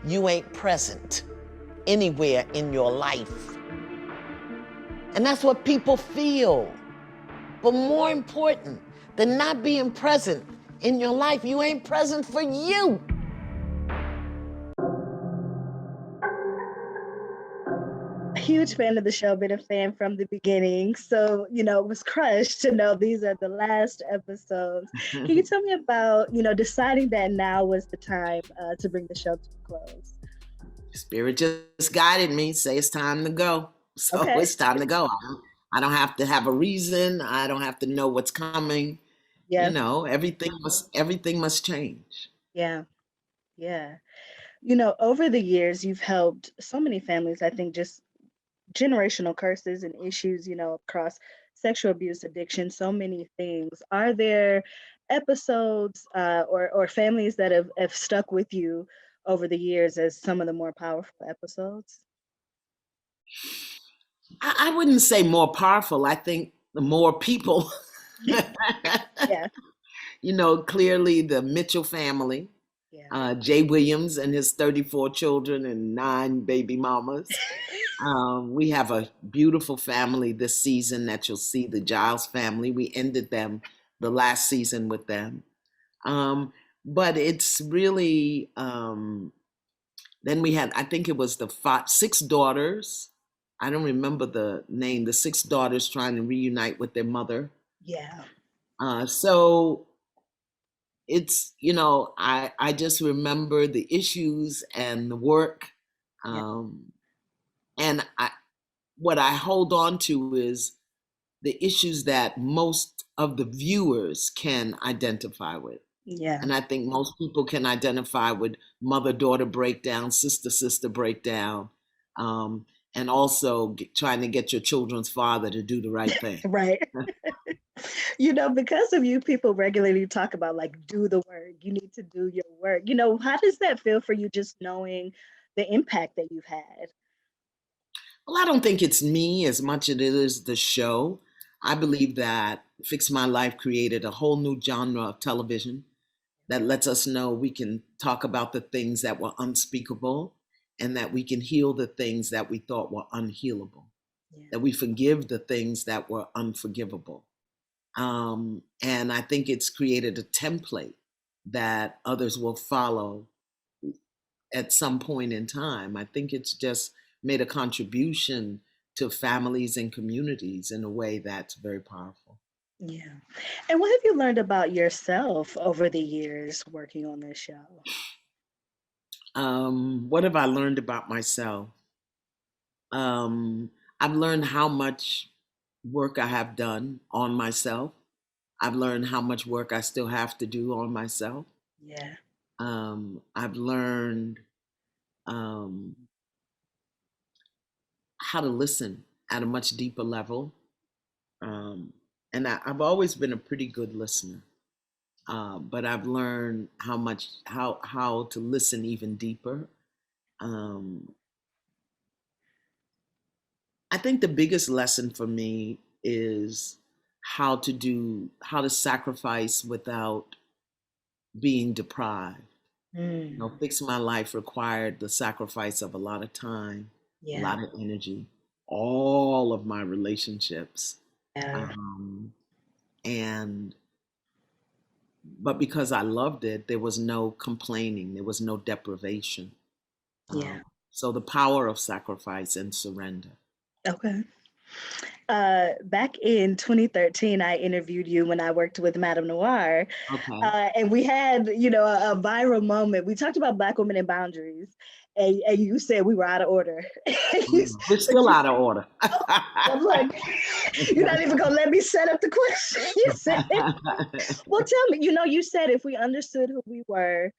you ain't present anywhere in your life. And that's what people feel. But more important than not being present in your life, you ain't present for you. A huge fan of the show, been a fan from the beginning. So, was crushed to know these are the last episodes. Can you tell me about, deciding that now was the time to bring the show to a close? Spirit just guided me, say it's time to go. So Okay. it's time to go. I don't have to have a reason. I don't have to know what's coming. Yeah. Everything must change. Yeah. Yeah. Over the years, you've helped so many families, I think, just generational curses and issues, across sexual abuse, addiction, so many things. Are there episodes or families that have stuck with you over the years as some of the more powerful episodes? I wouldn't say more powerful. I think the more people, Yeah. Clearly the Mitchell family, Yeah. Jay Williams and his 34 children and 9 baby mamas. We have a beautiful family this season that you'll see, the Giles family. We ended the last season with them. But it's really, then we had, I think it was the 6 daughters. I don't remember the name, the 6 daughters trying to reunite with their mother. Yeah. So it's, I just remember the issues and the work. And what I hold on to is the issues that most of the viewers can identify with. Yeah. And I think most people can identify with mother-daughter breakdown, sister-sister breakdown, and also trying to get your children's father to do the right thing. Right. Because of you, people regularly talk about like, do the work. You need to do your work. How does that feel for you, just knowing the impact that you've had? Well, I don't think it's me as much as it is the show. I believe that Fix My Life created a whole new genre of television that lets us know we can talk about the things that were unspeakable and that we can heal the things that we thought were unhealable, that we forgive the things that were unforgivable. And I think it's created a template that others will follow at some point in time. I think it's just made a contribution to families and communities in a way that's very powerful. Yeah. And what have you learned about yourself over the years working on this show? What have I learned about myself? I've learned how much work I have done on myself. I've learned how much work I still have to do on myself. Yeah. I've learned how to listen at a much deeper level. And I've always been a pretty good listener. But I've learned how to listen even deeper. I think the biggest lesson for me is how to sacrifice without being deprived. Fix My Life required the sacrifice of a lot of time, a lot of energy, all of my relationships. Yeah. But because I loved it, there was no complaining, there was no deprivation. Yeah. So the power of sacrifice and surrender. Okay. Back in 2013, I interviewed you when I worked with Madame Noir. Okay. And we had, a viral moment. We talked about Black women and boundaries. And you said we were out of order. We're still out of order. I'm like, you're not even gonna let me set up the question. You said, well, tell me, you said if we understood who we were,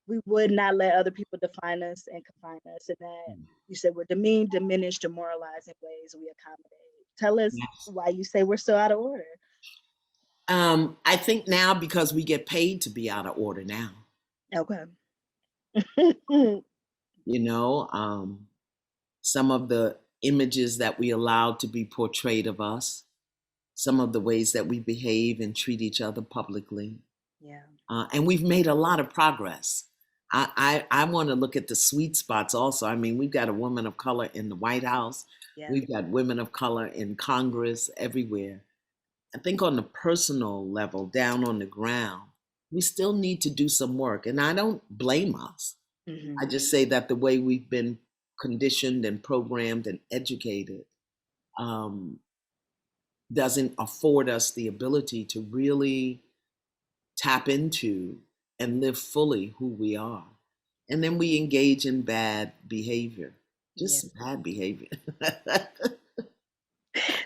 we would not let other people define us and confine us. And that you said we're demeaned, diminished, demoralized in ways we accommodate. Tell us why you say we're so out of order. I think now because we get paid to be out of order now. Okay. Some of the images that we allowed to be portrayed of us, some of the ways that we behave and treat each other publicly. Yeah. And we've made a lot of progress. I want to look at the sweet spots also. I mean, we've got a woman of color in the White House. Yeah. We've got women of color in Congress, everywhere. I think on the personal level, down on the ground, we still need to do some work. And I don't blame us. I Hmm. just say that the way we've been conditioned and programmed and educated um, doesn't afford us the ability to really tap into and live fully who we are. And then we engage in bad behavior, Yeah. just bad behavior.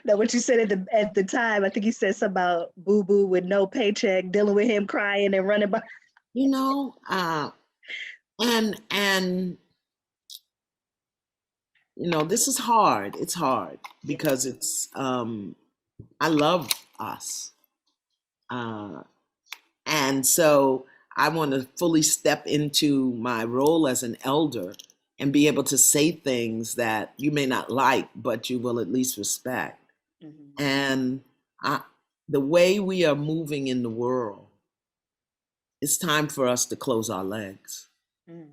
Now, what you said at the time, I think you said something about Boo Boo with no paycheck, dealing with him crying and running by. you know, and this is hard. It's hard Yeah. because I love us. Uh, and so I want to fully step into my role as an elder and be able to say things that you may not like, but you will at least respect. Hmm. And I, the way we are moving in the world, it's time for us to close our legs. Mm.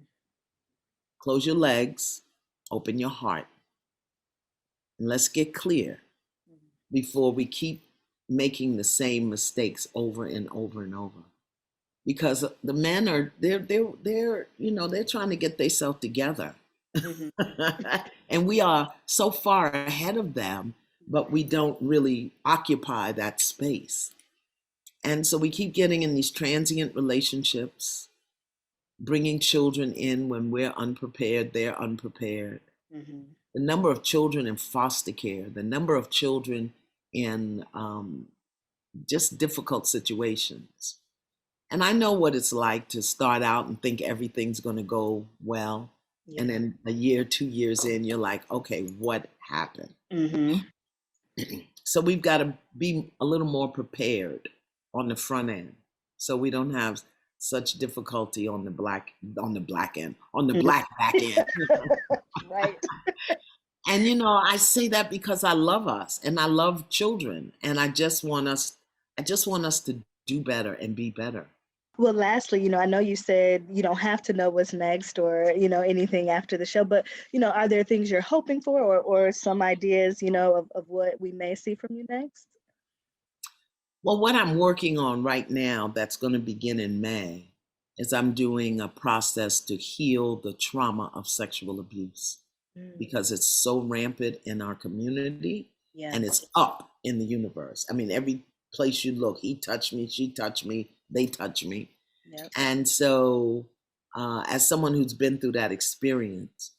Close your legs, open your heart, and let's get clear before we keep making the same mistakes over and over and over. Because the men are they're trying to get themselves together. Hmm. And we are so far ahead of them, but we don't really occupy that space. And so we keep getting in these transient relationships, bringing children in when we're unprepared, they're unprepared. Hmm. The number of children in foster care, the number of children in just difficult situations. And I know what it's like to start out and think everything's going to go well. And Yeah. then a year, 2 years in, you're like, okay, what happened? Hmm. So we've got to be a little more prepared on the front end so we don't have such difficulty on the black back end. Right. And I say that because I love us and I love children and I just want us to do better and be better. Well, lastly, I know you said you don't have to know what's next or, anything after the show, but, are there things you're hoping for or some ideas, of what we may see from you next? Well, what I'm working on right now that's going to begin in May is I'm doing a process to heal the trauma of sexual abuse Mm. because it's so rampant in our community Yeah. and it's up in the universe. I mean, every place you look, he touched me, she touched me, they touch me. Yep. And so, as someone who's been through that experience,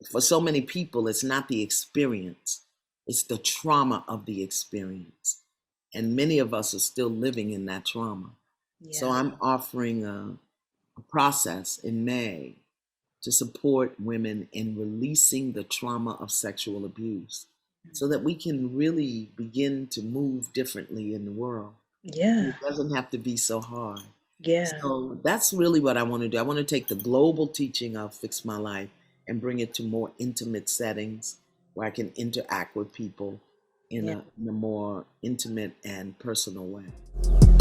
for so many people, it's not the experience, it's the trauma of the experience. And many of us are still living in that trauma. So Yeah. I'm offering a process in May to support women in releasing the trauma of sexual abuse so that we can really begin to move differently in the world. And Yeah. it doesn't have to be so hard. Yeah. So that's really what I want to do. I want to take the global teaching of Fix My Life and bring it to more intimate settings where I can interact with people in Yeah. a more intimate and personal way.